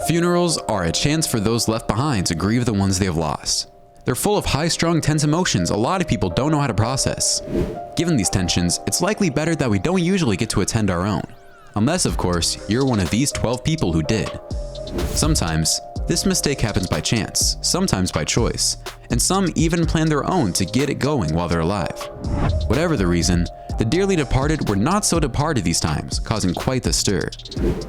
Funerals are a chance for those left behind to grieve the ones they have lost. They're full of high-strung, tense emotions a lot of people don't know how to process. Given these tensions, it's likely better that we don't usually get to attend our own. Unless, of course, you're one of these 12 people who did. Sometimes, this mistake happens by chance, sometimes by choice, and some even plan their own to get it going while they're alive. Whatever the reason, the dearly departed were not so departed these times, causing quite the stir.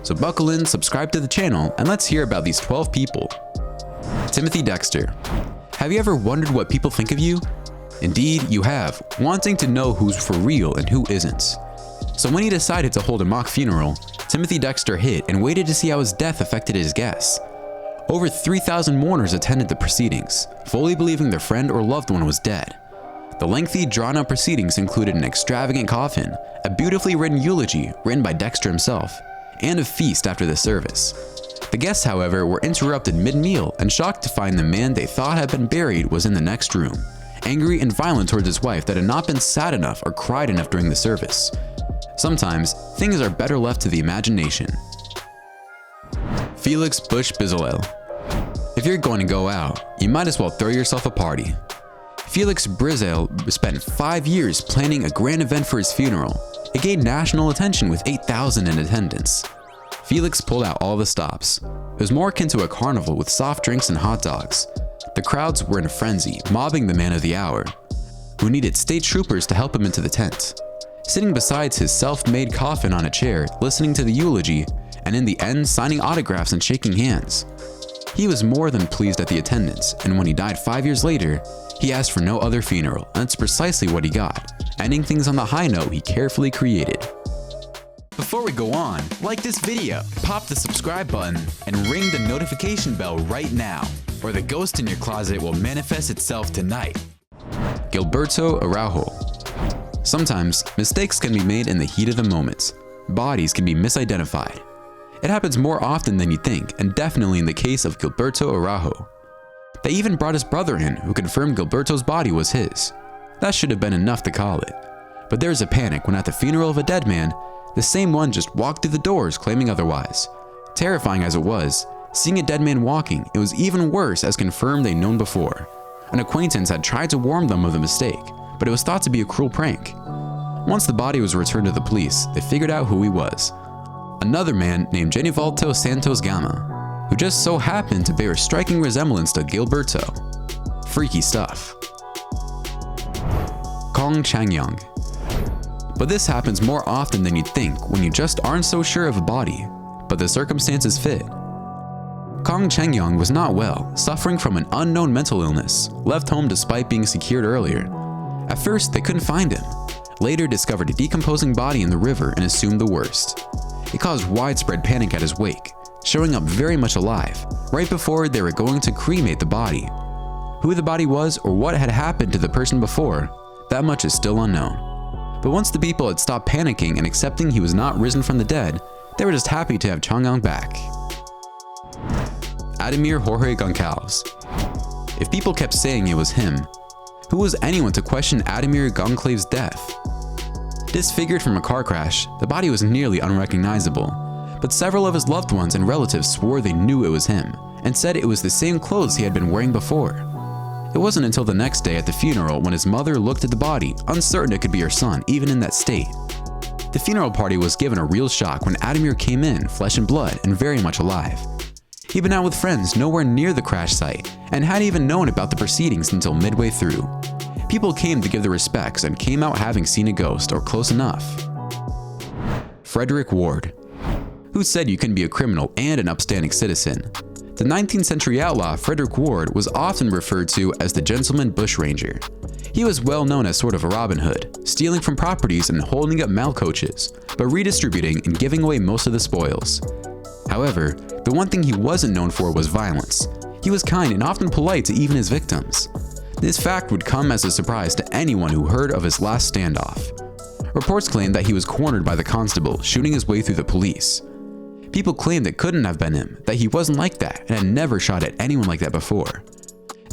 So buckle in, subscribe to the channel, and let's hear about these 12 people. Timothy Dexter. Have you ever wondered what people think of you? Indeed, you have, wanting to know who's for real and who isn't. So when he decided to hold a mock funeral, Timothy Dexter hid and waited to see how his death affected his guests. Over 3,000 mourners attended the proceedings, fully believing their friend or loved one was dead. The lengthy, drawn-out proceedings included an extravagant coffin, a beautifully written eulogy written by Dexter himself, and a feast after the service. The guests, however, were interrupted mid-meal and shocked to find the man they thought had been buried was in the next room, angry and violent towards his wife that had not been sad enough or cried enough during the service. Sometimes, things are better left to the imagination. Felix Bush Bezalel. If you're going to go out, you might as well throw yourself a party. Felix Bezalel spent 5 years planning a grand event for his funeral. It gained national attention with 8,000 in attendance. Felix pulled out all the stops. It was more akin to a carnival with soft drinks and hot dogs. The crowds were in a frenzy, mobbing the man of the hour, who needed state troopers to help him into the tent. Sitting beside his self-made coffin on a chair, listening to the eulogy, and in the end signing autographs and shaking hands. He was more than pleased at the attendance, and when he died 5 years later, he asked for no other funeral, and that's precisely what he got, ending things on the high note he carefully created. Before we go on, like this video, pop the subscribe button, and ring the notification bell right now, or the ghost in your closet will manifest itself tonight. Gilberto Araujo. Sometimes, mistakes can be made in the heat of the moment. Bodies can be misidentified. It happens more often than you think, and definitely in the case of Gilberto Araujo. They even brought his brother in, who confirmed Gilberto's body was his. That should have been enough to call it. But there's a panic when at the funeral of a dead man, the same one just walked through the doors claiming otherwise. Terrifying as it was, seeing a dead man walking, it was even worse as confirmed they'd known before. An acquaintance had tried to warn them of the mistake, but it was thought to be a cruel prank. Once the body was returned to the police, they figured out who he was. Another man named Genivaldo Santos Gama, who just so happened to bear a striking resemblance to Gilberto. Freaky stuff. Kong Changyang. But this happens more often than you'd think when you just aren't so sure of a body, but the circumstances fit. Kong Changyang was not well, suffering from an unknown mental illness, left home despite being secured earlier. At first, they couldn't find him. Later discovered a decomposing body in the river and assumed the worst. It caused widespread panic at his wake, showing up very much alive, right before they were going to cremate the body. Who the body was or what had happened to the person before, that much is still unknown. But once the people had stopped panicking and accepting he was not risen from the dead, they were just happy to have Changyang back. Ademir Jorge Goncalves. If people kept saying it was him, who was anyone to question Ademir Goncalves' death? Disfigured from a car crash, the body was nearly unrecognizable, but several of his loved ones and relatives swore they knew it was him, and said it was the same clothes he had been wearing before. It wasn't until the next day at the funeral when his mother looked at the body, uncertain it could be her son, even in that state. The funeral party was given a real shock when Ademir came in, flesh and blood, and very much alive. He'd been out with friends nowhere near the crash site, and hadn't even known about the proceedings until midway through. People came to give their respects and came out having seen a ghost, or close enough. Frederick Ward. Who said you couldn't be a criminal and an upstanding citizen? The 19th century outlaw Frederick Ward was often referred to as the gentleman bushranger. He was well known as sort of a Robin Hood, stealing from properties and holding up mail coaches, but redistributing and giving away most of the spoils. However, the one thing he wasn't known for was violence. He was kind and often polite to even his victims. This fact would come as a surprise to anyone who heard of his last standoff. Reports claimed that he was cornered by the constable, shooting his way through the police. People claimed it couldn't have been him, that he wasn't like that and had never shot at anyone like that before.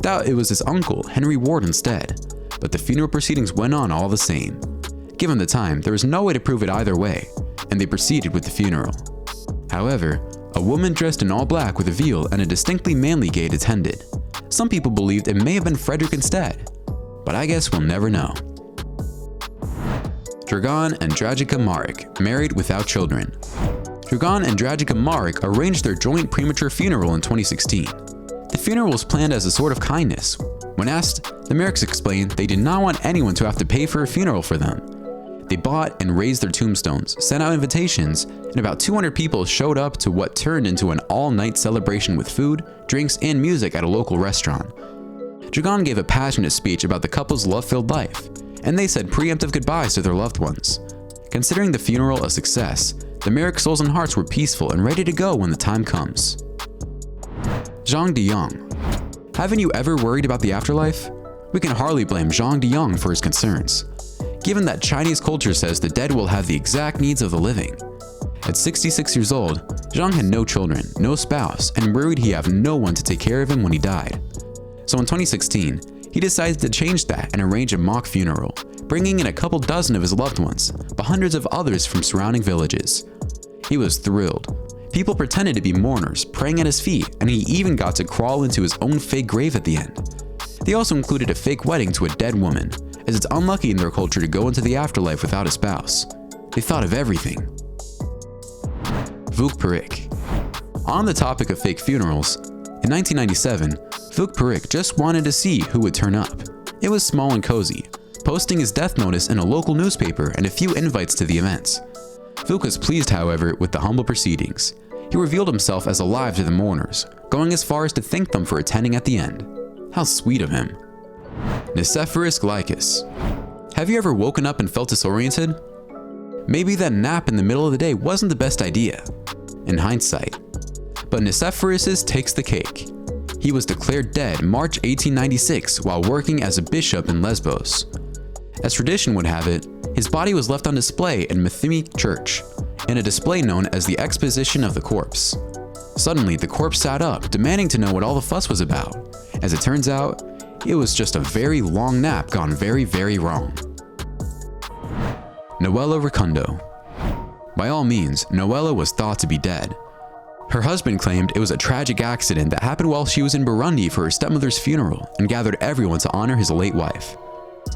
Thought it was his uncle, Henry Ward, instead, but the funeral proceedings went on all the same. Given the time, there was no way to prove it either way, and they proceeded with the funeral. However, A woman dressed in all black with a veil and a distinctly manly gait attended. Some people believed it may have been Frederick instead, but I guess we'll never know. Dragan and Dragica Maric, married without children. Dragan and Dragica Maric arranged their joint premature funeral in 2016. The funeral was planned as a sort of kindness. When asked, the Marics explained they did not want anyone to have to pay for a funeral for them. They bought and raised their tombstones, sent out invitations, and about 200 people showed up to what turned into an all-night celebration with food, drinks, and music at a local restaurant. Dragan gave a passionate speech about the couple's love-filled life, and they said preemptive goodbyes to their loved ones. Considering the funeral a success, the Maric souls and hearts were peaceful and ready to go when the time comes. Zhang Diyang. Haven't you ever worried about the afterlife? We can hardly blame Zhang Diyang for his concerns, given that Chinese culture says the dead will have the exact needs of the living. At 66 years old, Zhang had no children, no spouse, and worried he'd have no one to take care of him when he died. So in 2016, he decided to change that and arrange a mock funeral, bringing in a couple dozen of his loved ones, but hundreds of others from surrounding villages. He was thrilled. People pretended to be mourners, praying at his feet, and he even got to crawl into his own fake grave at the end. They also included a fake wedding to a dead woman, as it's unlucky in their culture to go into the afterlife without a spouse. They thought of everything. Vuk Parekh. On the topic of fake funerals, in 1997, Vuk Parekh just wanted to see who would turn up. It was small and cozy, posting his death notice in a local newspaper and a few invites to the events. Vuk was pleased, however, with the humble proceedings. He revealed himself as alive to the mourners, going as far as to thank them for attending at the end. How sweet of him. Nicephorus Glycus. Have you ever woken up and felt disoriented? Maybe that nap in the middle of the day wasn't the best idea, in hindsight. But Nicephorus takes the cake. He was declared dead March 1896 while working as a bishop in Lesbos. As tradition would have it, his body was left on display in Methimi Church, in a display known as the Exposition of the Corpse. Suddenly, the corpse sat up, demanding to know what all the fuss was about. As it turns out, it was just a very long nap gone very, very wrong. Noella Recondo. By all means, Noella was thought to be dead. Her husband claimed it was a tragic accident that happened while she was in Burundi for her stepmother's funeral and gathered everyone to honor his late wife.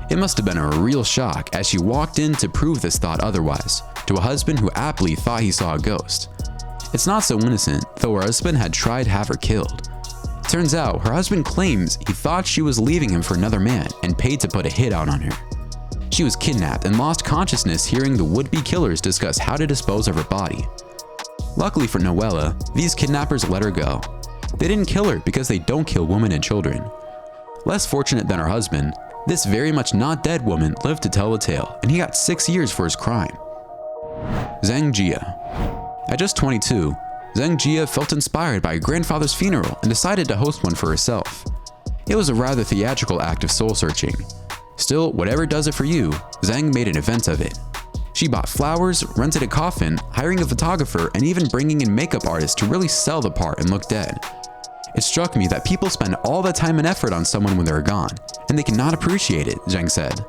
It must have been a real shock as she walked in to prove this thought otherwise, to a husband who aptly thought he saw a ghost. It's not so innocent, though her husband had tried to have her killed. Turns out, her husband claims he thought she was leaving him for another man and paid to put a hit out on her. She was kidnapped and lost consciousness hearing the would-be killers discuss how to dispose of her body. Luckily for Noella, these kidnappers let her go. They didn't kill her because they don't kill women and children. Less fortunate than her husband, this very much not dead woman lived to tell the tale, and he got 6 years for his crime. Zhang Jia. At just 22, Zhang Jia felt inspired by her grandfather's funeral and decided to host one for herself. It was a rather theatrical act of soul-searching. Still, whatever does it for you, Zhang made an event of it. She bought flowers, rented a coffin, hiring a photographer, and even bringing in makeup artists to really sell the part and look dead. It struck me that people spend all that time and effort on someone when they're gone, and they cannot appreciate it, Zhang said.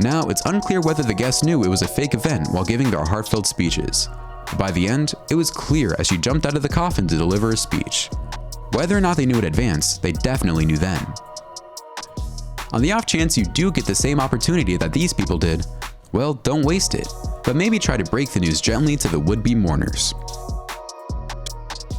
Now, it's unclear whether the guests knew it was a fake event while giving their heartfelt speeches. But by the end, it was clear as she jumped out of the coffin to deliver a speech. Whether or not they knew in advance, they definitely knew then. On the off chance you do get the same opportunity that these people did, well, don't waste it, but maybe try to break the news gently to the would-be mourners.